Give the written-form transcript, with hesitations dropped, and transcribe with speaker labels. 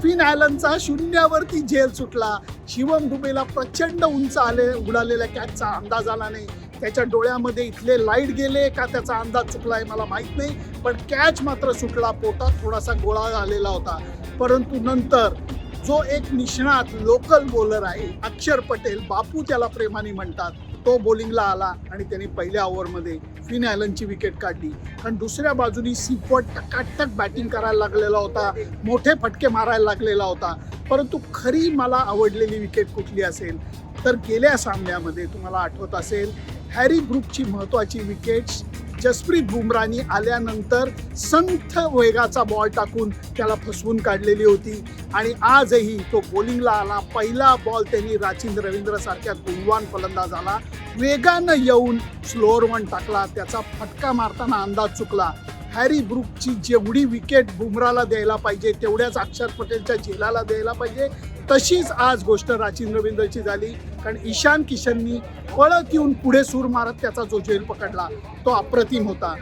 Speaker 1: Fin ॲलनचा शून्यावरती झेल सुटला. शिवम दुबेला प्रचंड उंच उडालेल्या कॅचचा अंदाज आला नाही. त्याच्या डोळ्यामध्ये इथले लाईट गेले का त्याचा अंदाज चुकलाय मला माहीत नाही, पण कॅच मात्र सुटला. पोटात थोडासा गोळा झालेला होता. परंतु नंतर जो एक निष्णात लोकल बॉलर आहे अक्षर पटेल, बापू त्याला प्रेमाने म्हणतात, तो बॉलिंगला आला आणि त्यांनी पहिल्या ओव्हरमध्ये फिन ॲलनची विकेट काढली. कारण दुसऱ्या बाजूनी सीफर्ड टकाटक बॅटिंग करायला लागलेला होता, मोठे फटके मारायला लागलेला होता. परंतु खरी मला आवडलेली विकेट कुठली असेल तर गेल्या सामन्यामध्ये तुम्हाला आठवत असेल हॅरी ब्रूकची महत्त्वाची विकेट जसप्रीत बुमराहनी आल्यानंतर संथ वेगाचा बॉल टाकून त्याला फसवून काढलेली होती. आणि आजही तो बॉलिंगला आला. पहिला बॉल त्यांनी राचिंद्र रवींद्र सारख्या गुणवान फलंदाजाला वेगानं येऊन स्लोअर वन टाकला. त्याचा फटका मारताना अंदाज चुकला. हॅरी ब्रूकची जेवढी विकेट बुमराला द्यायला पाहिजे तेवढ्याच अक्षर पटेलच्या झेलाला द्यायला पाहिजे, तशीच आज गोष्ट राचिंद्र रवींद्रची झाली. कारण ईशान किशननी पळत येऊन पुढे सूर मारत त्याचा जो झेल पकडला तो अप्रतिम होता.